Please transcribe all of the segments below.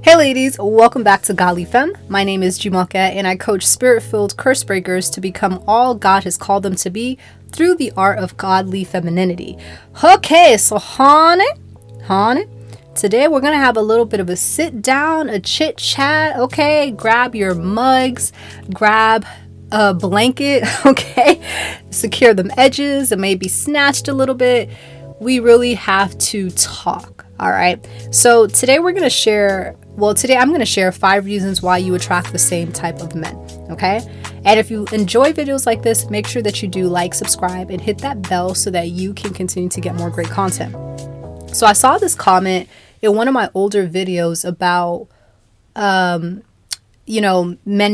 Hey ladies, welcome back to GodlyFem. My name is Jumoke and I coach spirit-filled curse breakers to become all God has called them to be through the art of godly femininity. Okay, so honey, today we're gonna have a little bit of a sit down, a chit chat. Okay, grab your mugs, grab a blanket, okay, secure them edges and maybe snatched a little bit. We really have to talk. All right, so today I'm going to share 5 reasons why you attract the same type of men, okay? And if you enjoy videos like this, make sure that you do like, subscribe, and hit that bell so that you can continue to get more great content. So I saw this comment in one of my older videos about, men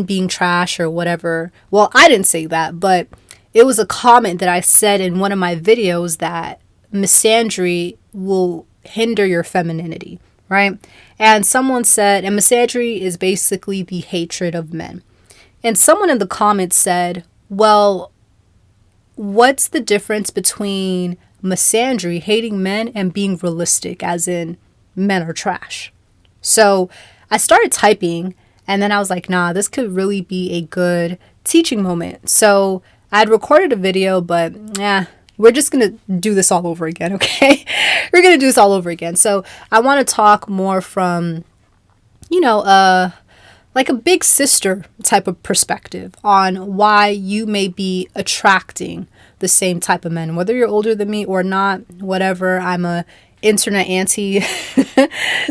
being trash or whatever. Well, I didn't say that, but it was a comment that I said in one of my videos that misandry will hinder your femininity, right? And someone said, and misandry is basically the hatred of men. And someone in the comments said, well, what's the difference between misandry, hating men, and being realistic, as in men are trash? So I started typing, and then I was like, nah, this could really be a good teaching moment. So I'd recorded a video, but we're just going to do this all over again, okay? We're going to do this all over again. So I want to talk more from, like a big sister type of perspective on why you may be attracting the same type of men, whether you're older than me or not, whatever. I'm a internet auntie.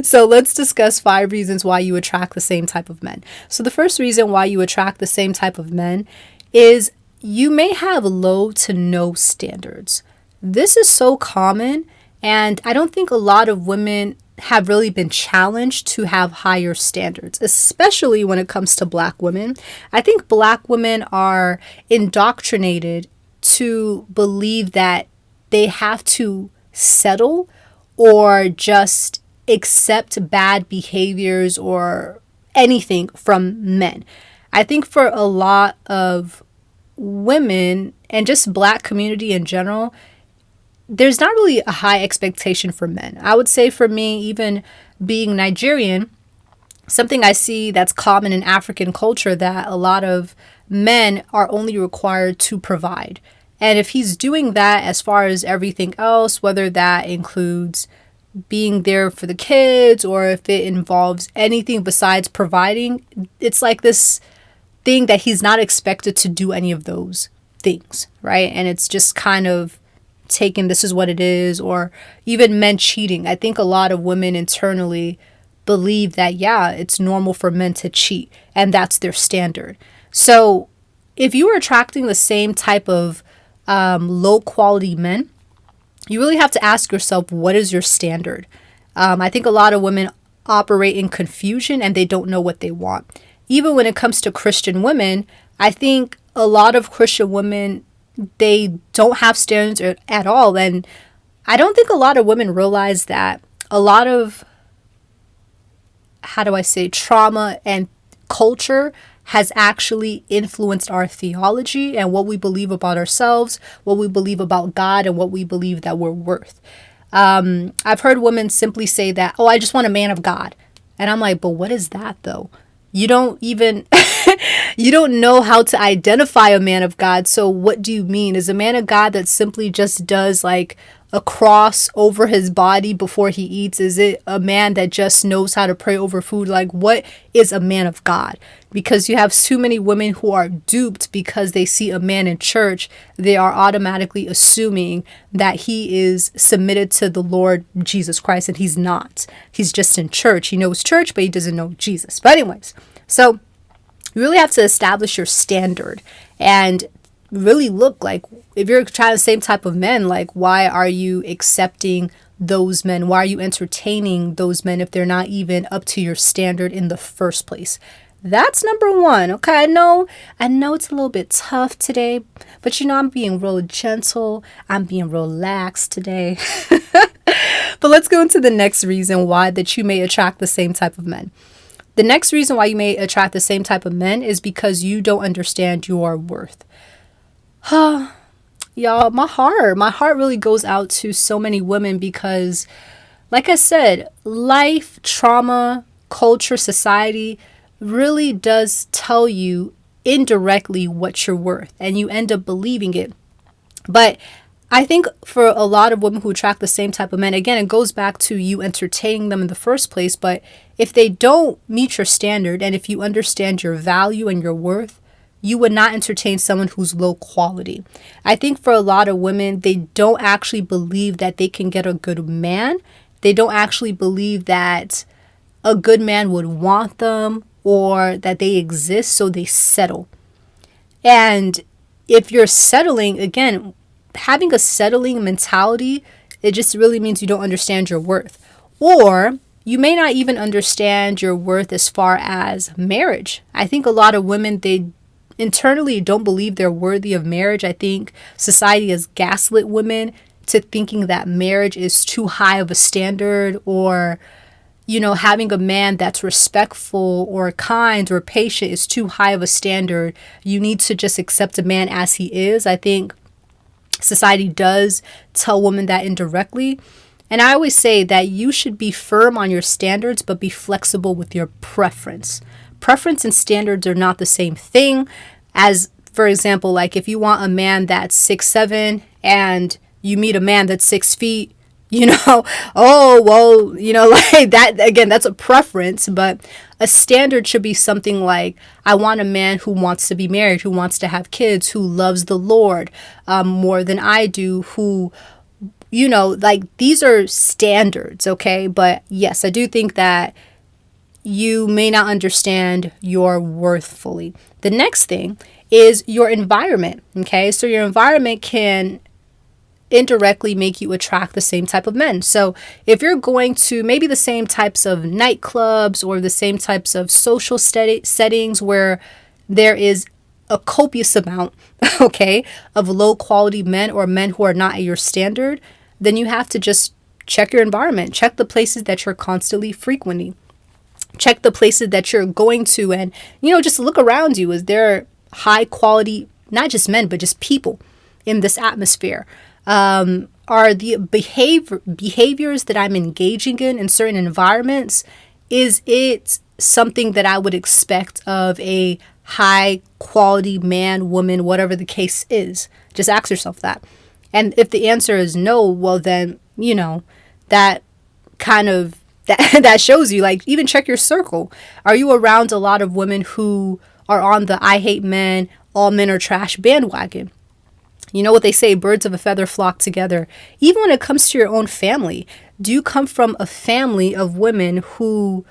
So let's discuss 5 reasons why you attract the same type of men. So the first reason why you attract the same type of men is you may have low to no standards. This is so common, and I don't think a lot of women have really been challenged to have higher standards, especially when it comes to Black women. I think Black women are indoctrinated to believe that they have to settle or just accept bad behaviors or anything from men. I think for a lot of women and just Black community in general, there's not really a high expectation for men. I would say for me, even being Nigerian, something I see that's common in African culture, that a lot of men are only required to provide. And if he's doing that as far as everything else, whether that includes being there for the kids or if it involves anything besides providing, it's like this thing that he's not expected to do any of those things, right? And it's just kind of taken, this is what it is. Or even men cheating. I think a lot of women internally believe that, it's normal for men to cheat, and that's their standard. So if you are attracting the same type of low quality men, you really have to ask yourself, what is your standard? I think a lot of women operate in confusion and they don't know what they want. Even when it comes to Christian women, I think a lot of Christian women, they don't have standards at all. And I don't think a lot of women realize that a lot of, trauma and culture has actually influenced our theology and what we believe about ourselves, what we believe about God, and what we believe that we're worth. I've heard women simply say that, I just want a man of God. And I'm like, but what is that though? You don't even, you don't know how to identify a man of God. So what do you mean? Is a man of God that simply just does like a cross over his body before he eats? Is it a man that just knows how to pray over food? Like, what is a man of God? Because you have too many women who are duped because they see a man in church. They are automatically assuming that he is submitted to the Lord Jesus Christ, and he's not. He's just in church. He knows church, but he doesn't know Jesus. But anyways, so you really have to establish your standard and really look like, if you're trying the same type of men, like, why are you accepting those men? Why are you entertaining those men if they're not even up to your standard in the first place? That's number 1. Okay, I know it's a little bit tough today, but I'm being real gentle. I'm being relaxed today. But let's go into the next reason why that you may attract the same type of men. The next reason why you may attract the same type of men is because you don't understand your worth. Y'all, my heart really goes out to so many women because, like I said, life, trauma, culture, society really does tell you indirectly what you're worth, and you end up believing it. But I think for a lot of women who attract the same type of men, again, it goes back to you entertaining them in the first place. But if they don't meet your standard, and if you understand your value and your worth, you would not entertain someone who's low quality. I think for a lot of women, they don't actually believe that they can get a good man. They don't actually believe that a good man would want them or that they exist, so they settle. And if you're settling, again, having a settling mentality, it just really means you don't understand your worth. Or you may not even understand your worth as far as marriage. I think a lot of women, they internally don't believe they're worthy of marriage. I think society has gaslit women to thinking that marriage is too high of a standard, or having a man that's respectful or kind or patient is too high of a standard. You need to just accept a man as he is. I think society does tell women that indirectly. And I always say that you should be firm on your standards, but be flexible with your preference. Preference and standards are not the same thing. As, for example, like if you want a man that's 6'7" and you meet a man that's 6 feet, oh, well, like that, again, that's a preference. But a standard should be something like, I want a man who wants to be married, who wants to have kids, who loves the Lord more than I do, who, like these are standards, okay? But yes, I do think that you may not understand your worth fully. The next thing is your environment, okay? So your environment can indirectly make you attract the same type of men. So if you're going to maybe the same types of nightclubs or the same types of social settings where there is a copious amount, okay, of low quality men or men who are not at your standard, then you have to just check your environment. Check the places that you're constantly frequenting. Check the places that you're going to, and, just look around you. Is there high quality, not just men, but just people in this atmosphere? Are the behaviors that I'm engaging in certain environments, is it something that I would expect of a high quality man, woman, whatever the case is? Just ask yourself that. And if the answer is no, well then, that kind of, that shows you, like, even check your circle. Are you around a lot of women who are on the I hate men, all men are trash bandwagon? You know what they say, birds of a feather flock together. Even when it comes to your own family, do you come from a family of women who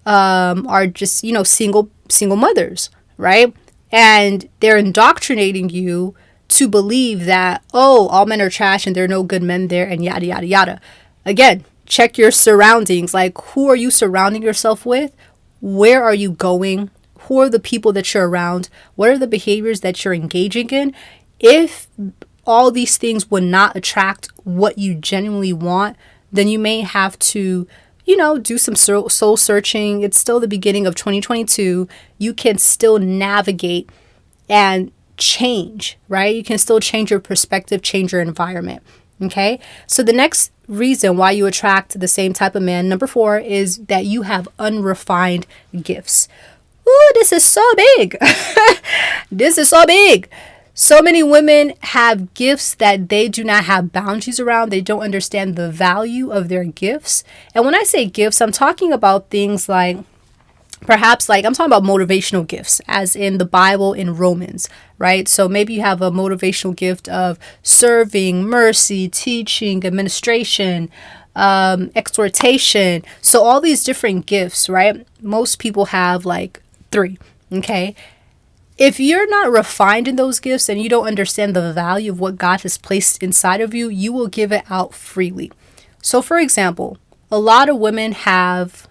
are just, single mothers, right? And they're indoctrinating you to believe that, oh, all men are trash and there are no good men there and yada, yada, yada. Again, check your surroundings. Like, who are you surrounding yourself with? Where are you going? Who are the people that you're around? What are the behaviors that you're engaging in? If all these things would not attract what you genuinely want, then you may have to, do some soul searching. It's still the beginning of 2022. You can still navigate and change, right? You can still change your perspective, change your environment. Okay. So the next reason why you attract the same type of man, number 4, is that you have unrefined gifts. Ooh, this is so big. This is so big. So many women have gifts that they do not have boundaries around. They don't understand the value of their gifts. And when I say gifts, I'm talking about things like, perhaps like, I'm talking about motivational gifts, as in the Bible in Romans, right? So maybe you have a motivational gift of serving, mercy, teaching, administration, exhortation. So all these different gifts, right? Most people have like 3, okay? If you're not refined in those gifts and you don't understand the value of what God has placed inside of you, you will give it out freely. So for example, a lot of women have,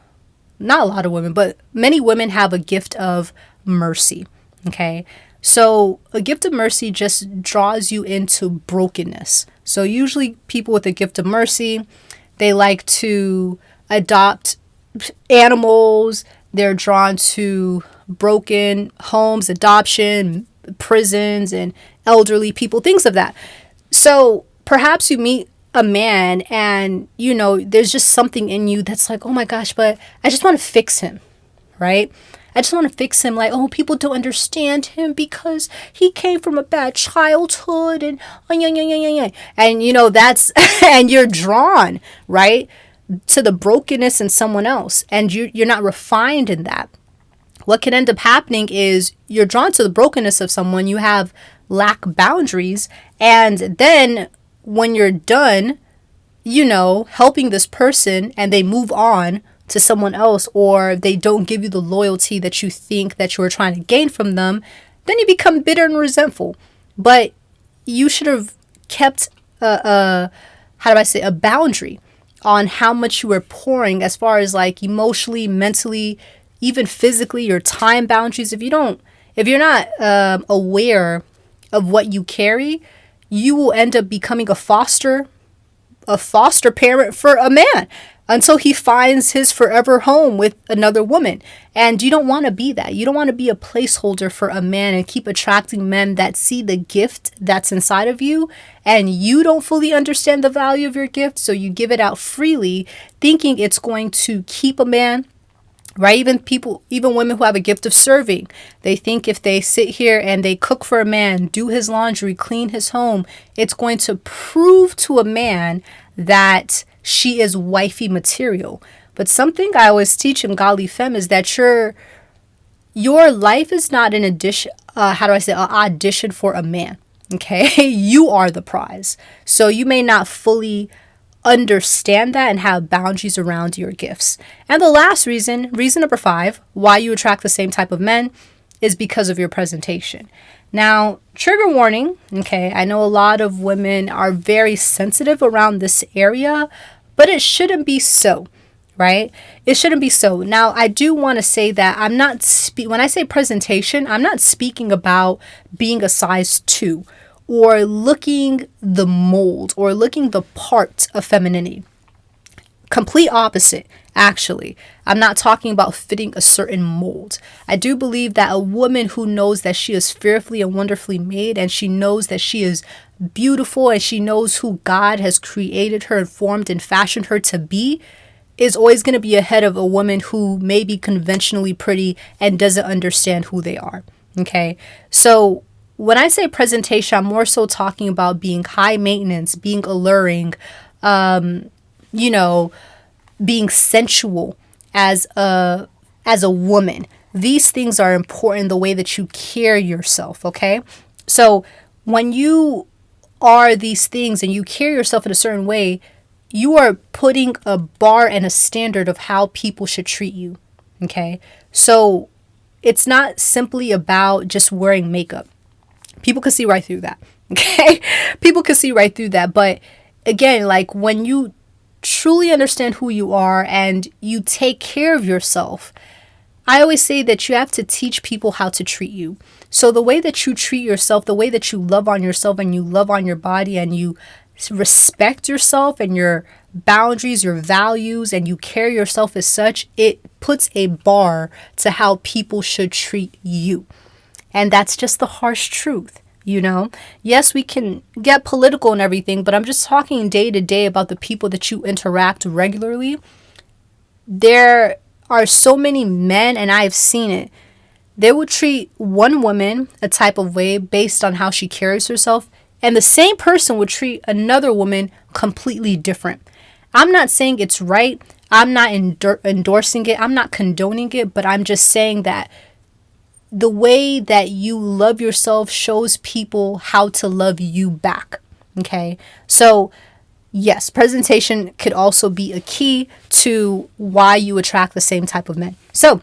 not a lot of women, but many women have a gift of mercy. Okay. So a gift of mercy just draws you into brokenness. So usually people with a gift of mercy, they like to adopt animals. They're drawn to broken homes, adoption, prisons, and elderly people, things of that. So perhaps you meet a man and, you know, there's just something in you that's like, oh my gosh, but I just want to fix him, right? I just want to fix him. Like, oh, people don't understand him because he came from a bad childhood and, and you know, that's, and you're drawn, right, to the brokenness in someone else. And you're not refined in that. What can end up happening is you're drawn to the brokenness of someone. You have lack boundaries. And then when you're done, you know, helping this person and they move on to someone else, or they don't give you the loyalty that you think that you were trying to gain from them, then you become bitter and resentful. But you should have kept a boundary on how much you were pouring, as far as like emotionally, mentally, even physically, your time boundaries. If you're not aware of what you carry, you will end up becoming a foster parent for a man until he finds his forever home with another woman. And you don't want to be that. You don't want to be a placeholder for a man and keep attracting men that see the gift that's inside of you, and you don't fully understand the value of your gift, so you give it out freely thinking it's going to keep a man. Right? Even women who have a gift of serving, they think if they sit here and they cook for a man, do his laundry, clean his home, it's going to prove to a man that she is wifey material. But something I always teach in GodlyFem is that your life is not an audition, an audition for a man. Okay? You are the prize. So you may not fully understand that and have boundaries around your gifts. And the last reason number 5, why you attract the same type of men, is because of your presentation. Now, trigger warning, okay, I know a lot of women are very sensitive around this area, but it shouldn't be so, right? It shouldn't be so. Now, I do want to say that when I say presentation, I'm not speaking about being a size 2 or looking the mold or looking the part of femininity. Complete opposite, actually. I'm not talking about fitting a certain mold. I do believe that a woman who knows that she is fearfully and wonderfully made, and she knows that she is beautiful, and she knows who God has created her and formed and fashioned her to be, is always going to be ahead of a woman who may be conventionally pretty and doesn't understand who they are. Okay? So when I say presentation, I'm more so talking about being high maintenance, being alluring, being sensual as a woman. These things are important, the way that you carry yourself, okay? So when you are these things and you carry yourself in a certain way, you are putting a bar and a standard of how people should treat you, okay? So it's not simply about just wearing makeup. People can see right through that, okay? People can see right through that. But again, like when you truly understand who you are and you take care of yourself, I always say that you have to teach people how to treat you. So the way that you treat yourself, the way that you love on yourself and you love on your body and you respect yourself and your boundaries, your values, and you carry yourself as such, it puts a bar to how people should treat you. And that's just the harsh truth, you know? Yes, we can get political and everything, but I'm just talking day to day about the people that you interact regularly. There are so many men, and I've seen it. They will treat one woman a type of way based on how she carries herself, and the same person would treat another woman completely different. I'm not saying it's right. I'm not endorsing it. I'm not condoning it, but I'm just saying that the way that you love yourself shows people how to love you back. Okay. So yes, presentation could also be a key to why you attract the same type of men. So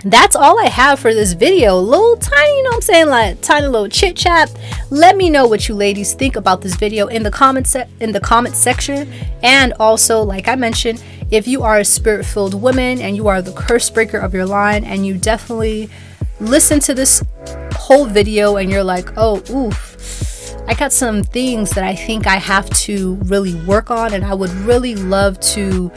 that's all I have for this video. Little tiny, you know what I'm saying, like tiny little chit chat. Let me know what you ladies think about this video in the comment section. And also, like I mentioned, if you are a spirit-filled woman and you are the curse breaker of your line, and you definitely listen to this whole video and you're like, oh, oof, I got some things that I think I have to really work on, and I would really love to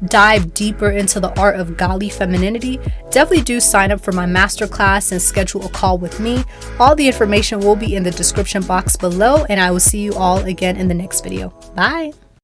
dive deeper into the art of godly femininity, definitely do sign up for my masterclass and schedule a call with me. All the information will be in the description box below, and I will see you all again in the next video. Bye.